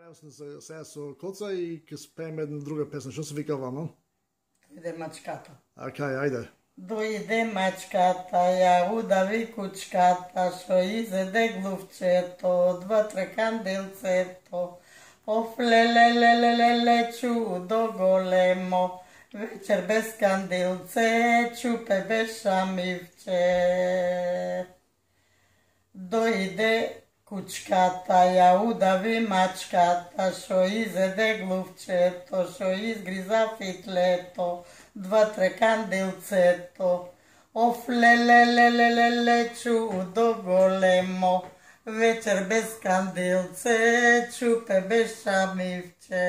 Јас сум сега со Коца и ќе спееме една друга песна. Што се вика вама? Дојде мачката. Океј, ајде. Дојде мачката, ја удави кучката, шо изеде глувчето, два-три канделцето. Оф, леле, чудо големо, вечер без канделце, чупе без шамивче. Дојде кучката, ја удави мачката, шо изеде глувчето, шо изгриза фитлето, два-три канделцето. Оф, леле, чудо големо, вечер без канделце, чупе без шамивче.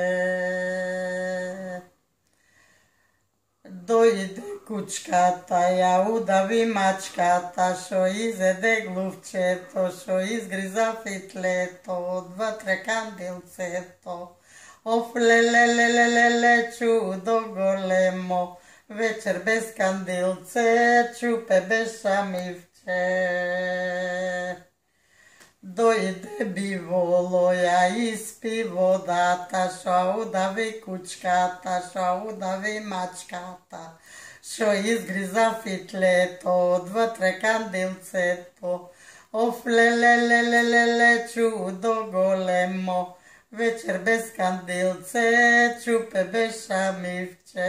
Дојде кучката, ја удави мачката, шо изеде глувчето, шо изгриза фитлето, два-три канделцето. Оф, леле, чудо големо, вечер без канделце, чупе без шамивче. Дојде биволо, ја испи водата, шо удави кучката, шо удави мачката, шо изгриза фитлето, два-три канделцето. Оф, леле, чудо големо, вечер без канделце, чупе без шамивче.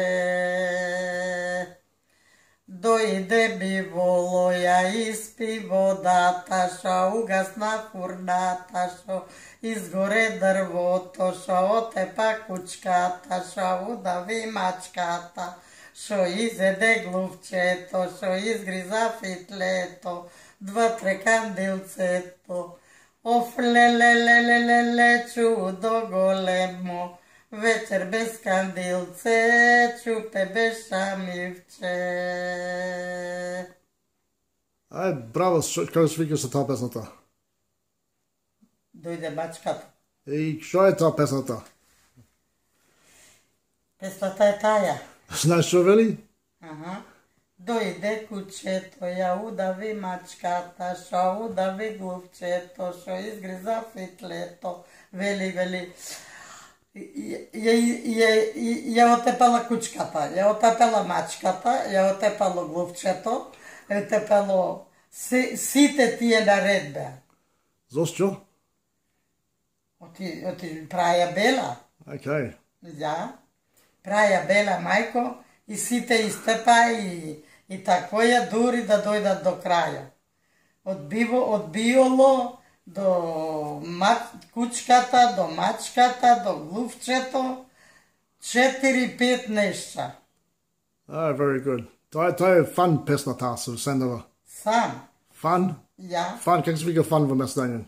Дојде биволо, ја испи водата, шо угасна фурната, шо изгоре дрвото, шо отепа кучката, шо удави мачката, шо изеде глувчето, шо изгриза фитлето, два-три канделцето. Оф, леле, чудо големо, вечер без канделце, чупе без шамивче. Ај, браво, како се викаш со таа песната? Дојде мачката. И што е таа песната? Песната е таја. Знаеш што вели? Дојде кучето, ја удави мачката, шо удави глувчето, шо изгриза фитлето. Вели, ја отепала кучката, ја отепала мачката, ја отепало глувчето, ја отепало сите тие наредбе. Зошто? Оти праја бела. Океј. Да, праја бела мајко и сите истепа и тако ја дури да дојдат до краја. Од биоло до кучката, до мачката, до глувчето, 4-5 нешта. Very good. Тоа е фан песна таа се сендава. Сам. Фан? Ја. Фан, како се вика фан во Македонија?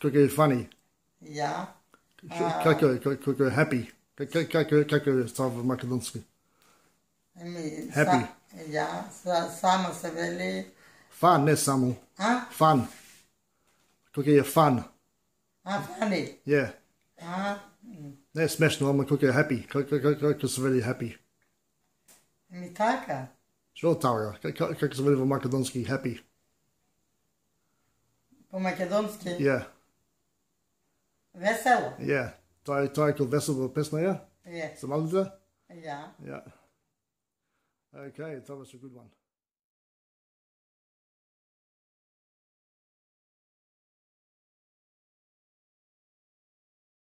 Како е funny? Ја. Како е happy? Како е тоа во македонски? Happy. Ја, само се вели. Фан, не само. Фан. Како е фан? Funny. Yeah. Не е смешно, ама како е happy. Како се вели happy? Така. Што таа? Како се вели во македонски happy? По македонски? Yeah. Весело? Yeah. Тоа е како весело песна, ја? Yeah. Со малите? Ja. Yeah. Okay, that was a good one.